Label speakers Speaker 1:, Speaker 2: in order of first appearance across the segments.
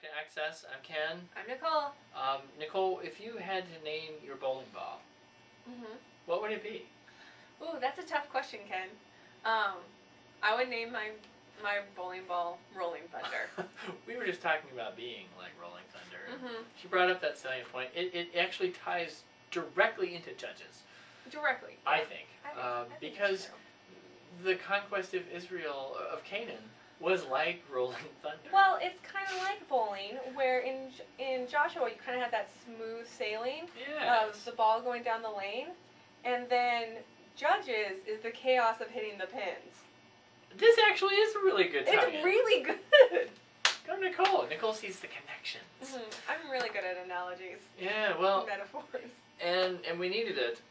Speaker 1: back to Access. I'm Ken.
Speaker 2: I'm Nicole.
Speaker 1: Nicole, if you had to name your bowling ball, what would it be?
Speaker 2: Ooh, that's a tough question, Ken. I would name my bowling ball Rolling Thunder.
Speaker 1: We were just talking about being like Rolling Thunder. She brought up that salient point. It actually ties directly into Judges.
Speaker 2: Directly.
Speaker 1: I think.
Speaker 2: I think
Speaker 1: because the conquest of Israel, of Canaan, was like Rolling Thunder.
Speaker 2: Well, it's kind of like bowling, where in Joshua you kind of have that smooth sailing of the ball going down the lane, and then Judges is the chaos of hitting the pins.
Speaker 1: This actually is a really good tie-in.
Speaker 2: It's really good.
Speaker 1: Go Nicole. Nicole sees the connections.
Speaker 2: I'm really good at analogies.
Speaker 1: Yeah, well,
Speaker 2: metaphors.
Speaker 1: And we needed it.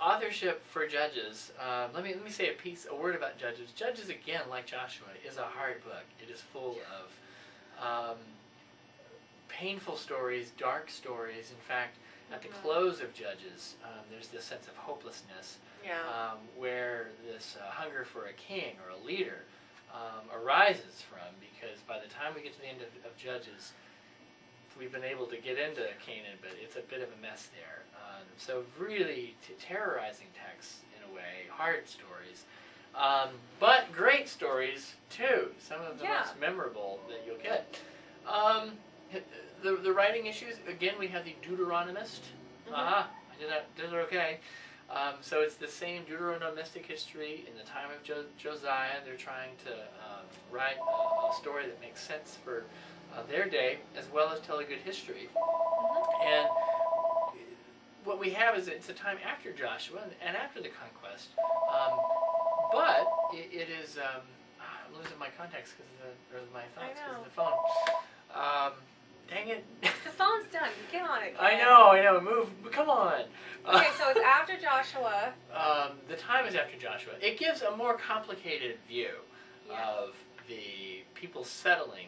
Speaker 1: Authorship for Judges. Let me say a word about Judges. Judges, again, like Joshua, is a hard book. It is full of painful stories, dark stories. In fact, at the close of Judges, there's this sense of hopelessness, where this hunger for a king or a leader arises from, because by the time we get to the end of Judges, we've been able to get into Canaan, but it's a bit of a mess there. So really terrorizing texts in a way, hard stories, but great stories too. Some of the most memorable that you'll get. The writing issues, again, we have the Deuteronomist. I did that okay. So it's the same Deuteronomistic history in the time of Josiah. They're trying to write a story that makes sense for their day, as well as tell a good history. And what we have is it's a time after Joshua and after the conquest, but it is. I'm losing my context or my thoughts because of the phone. Dang it!
Speaker 2: The phone's done. Get on it.
Speaker 1: I know. Move. Come on.
Speaker 2: Okay, so it's after Joshua.
Speaker 1: The time is after Joshua. It gives a more complicated view of the people settling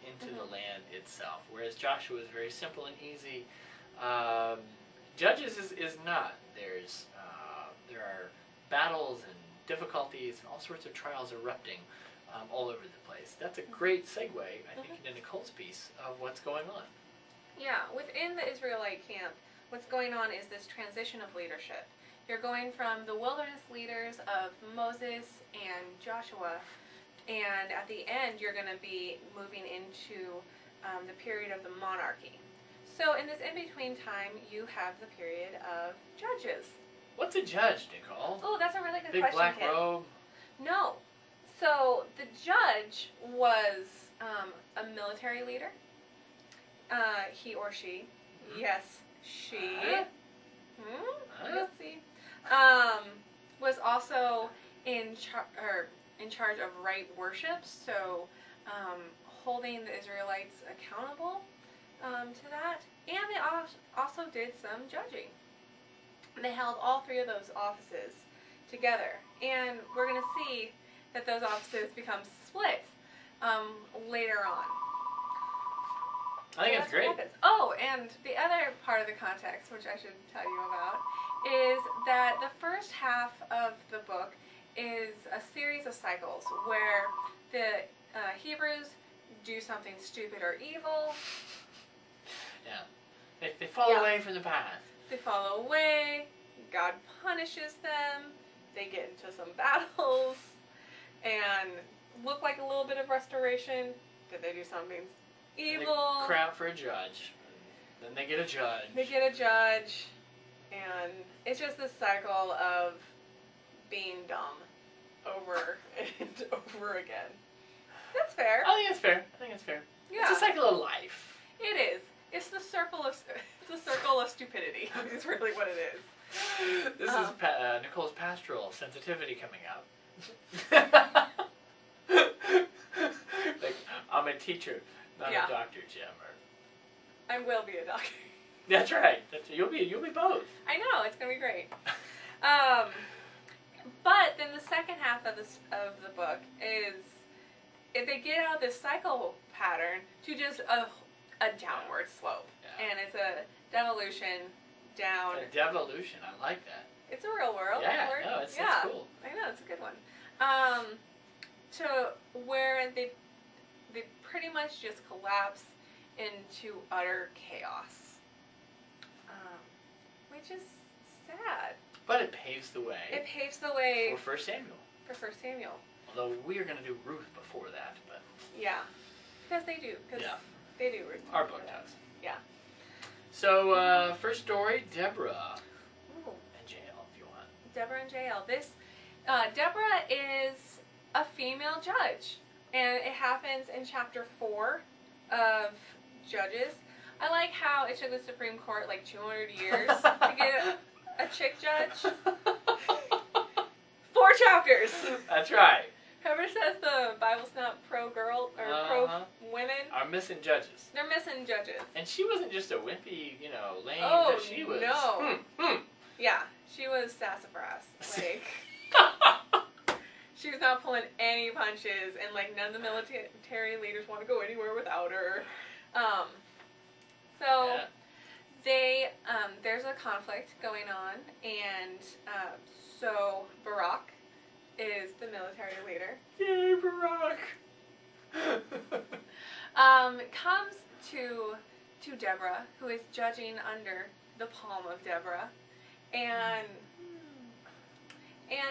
Speaker 1: into the land itself, whereas Joshua is very simple and easy. Judges is not. There are battles and difficulties and all sorts of trials erupting all over the place. That's a great segue, I think, into Nicole's piece of what's going on.
Speaker 2: Yeah, within the Israelite camp, what's going on is this transition of leadership. You're going from the wilderness leaders of Moses and Joshua, and at the end you're going to be moving into the period of the monarchy. So in this in-between time, you have the period of Judges.
Speaker 1: What's a judge, Nicole?
Speaker 2: Oh, that's a really good
Speaker 1: Big
Speaker 2: question,
Speaker 1: black
Speaker 2: Ken.
Speaker 1: robe?
Speaker 2: No. So the judge was a military leader. He or she. Yes, she. Let's see. Was also in charge of right worship, so holding the Israelites accountable to that. And they also did some judging. They held all three of those offices together. And we're going to see that those offices become split later on.
Speaker 1: I think that's great.
Speaker 2: Oh, and the other part of the context, which I should tell you about, is that the first half of the book is a series of cycles where the Hebrews do something stupid or evil.
Speaker 1: Yeah. They fall away from the path.
Speaker 2: They fall away. God punishes them. They get into some battles and look like a little bit of restoration. Did they do something evil?
Speaker 1: They cry out for a judge. Then they get a judge.
Speaker 2: They get a judge. And it's just this cycle of being dumb over and over again. That's fair.
Speaker 1: I think it's fair.
Speaker 2: Yeah.
Speaker 1: It's a cycle of life.
Speaker 2: It is. It's the circle of stupidity. Is really what it is.
Speaker 1: This is Nicole's pastoral sensitivity coming out. Like, I'm a teacher, not a doctor, Jim.
Speaker 2: I will be a doctor.
Speaker 1: That's right. You'll be both.
Speaker 2: I know, it's gonna be great. But then the second half of the book is if they get out of this cycle pattern to just a downward slope, and it's a devolution down.
Speaker 1: A devolution, I like that.
Speaker 2: It's a real world.
Speaker 1: Yeah, no, it's cool.
Speaker 2: I know, it's a good one. To where they pretty much just collapse into utter chaos, which is sad.
Speaker 1: But it paves the way.
Speaker 2: It paves the way
Speaker 1: for 1 Samuel.
Speaker 2: For 1 Samuel.
Speaker 1: Although we are going to do Ruth before that, but
Speaker 2: yeah, because they do. Because they do Ruth.
Speaker 1: Our book does.
Speaker 2: Yeah.
Speaker 1: So first story, Deborah and Jael, if you want.
Speaker 2: Deborah and Jael. This Deborah is a female judge, and it happens in chapter 4 of Judges. I like how it took the Supreme Court like 200 years to get a chick judge. 4 chapters.
Speaker 1: That's right.
Speaker 2: Whoever says the Bible's not pro-girl or pro-women
Speaker 1: are missing judges.
Speaker 2: They're missing judges.
Speaker 1: And she wasn't just a wimpy, lame.
Speaker 2: Oh,
Speaker 1: she was.
Speaker 2: No. Yeah, she was sassafras. Like, she was not pulling any punches, and like none of the military leaders want to go anywhere without her. There's a conflict going on, and so Barak is the military leader.
Speaker 1: Yay, Barak!
Speaker 2: Comes to Deborah, who is judging under the palm of Deborah, and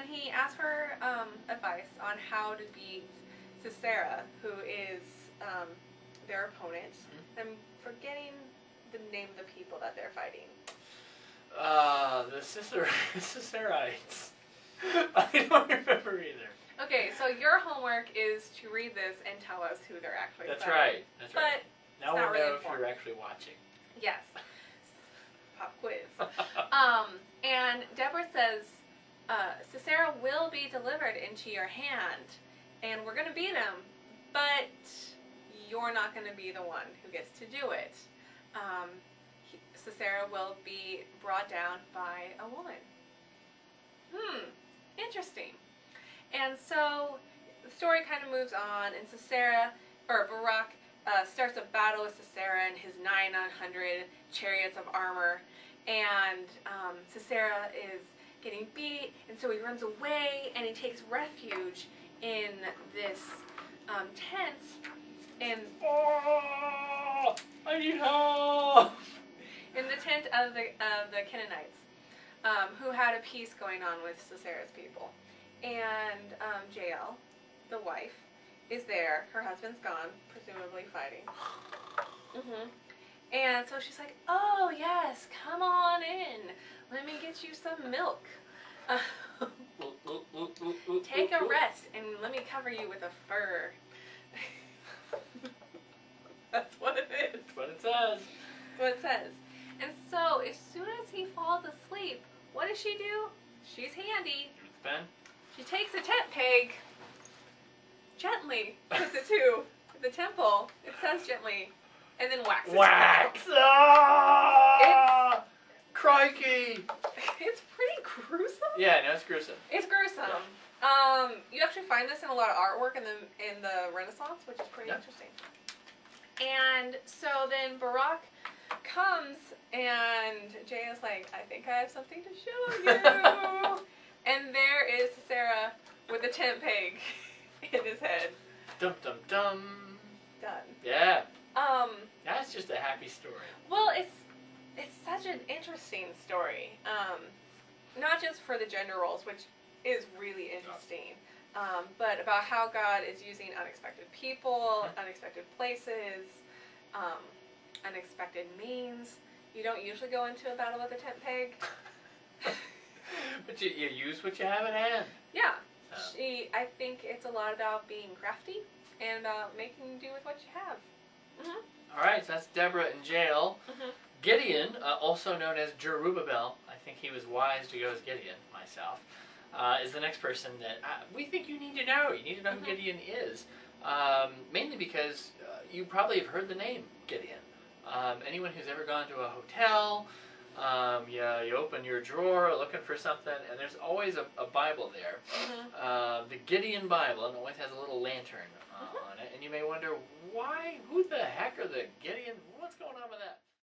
Speaker 2: he asks for advice on how to beat Sisera, who is their opponent. I'm forgetting the name of the people that they're fighting.
Speaker 1: The Siserites. I don't remember either.
Speaker 2: Okay, so your homework is to read this and tell us who they're actually
Speaker 1: fighting.
Speaker 2: Right.
Speaker 1: That's right.
Speaker 2: But
Speaker 1: now we'll know if you're actually watching.
Speaker 2: Yes. Pop quiz. And Deborah says, Sisera will be delivered into your hand, and we're going to beat him, but you're not going to be the one who gets to do it. Sisera will be brought down by a woman. Interesting. And so the story kind of moves on, and Barak starts a battle with Sisera and his 900 chariots of armor, and Sisera is getting beat, and so he runs away, and he takes refuge in this tent, and
Speaker 1: I need help!
Speaker 2: In the tent of the Canaanites, who had a peace going on with Sisera's people. And Jael, the wife, is there. Her husband's gone, presumably fighting. And so she's like, oh yes, come on in. Let me get you some milk. Take a rest and let me cover you with a fur. That's what it is.
Speaker 1: That's what it says.
Speaker 2: That's what it says. And so, as soon as he falls asleep, what does she do? She's handy.
Speaker 1: Ben?
Speaker 2: She takes a tent peg, gently puts it to the temple. It says gently, and then whacks it.
Speaker 1: Whacks! Oh! Crikey!
Speaker 2: It's pretty gruesome.
Speaker 1: Yeah, no, it's gruesome.
Speaker 2: It's gruesome. You actually find this in a lot of artwork in the Renaissance, which is pretty interesting. And so then Barak comes, and Jael's like, I think I have something to show you. And there is Sisera with a tent peg in his head.
Speaker 1: Dum dum dum.
Speaker 2: Done.
Speaker 1: Yeah. That's just a happy story.
Speaker 2: Well, it's such an interesting story. Not just for the gender roles, which is really interesting, but about how God is using unexpected people, unexpected places, unexpected means. You don't usually go into a battle with a tent peg.
Speaker 1: But you use what you have at hand.
Speaker 2: Yeah. I think it's a lot about being crafty and about making do with what you have.
Speaker 1: All right, so that's Deborah and Jael. Gideon, also known as Jerubbaal, I think he was wise to go as Gideon, myself, is the next person that we think you need to know. You need to know who Gideon is, mainly because you probably have heard the name Gideon. Anyone who's ever gone to a hotel, you open your drawer looking for something, and there's always a Bible there. The Gideon Bible, and it always has a little lantern on it, and you may wonder, why? Who the heck are the Gideon? What's going on with that?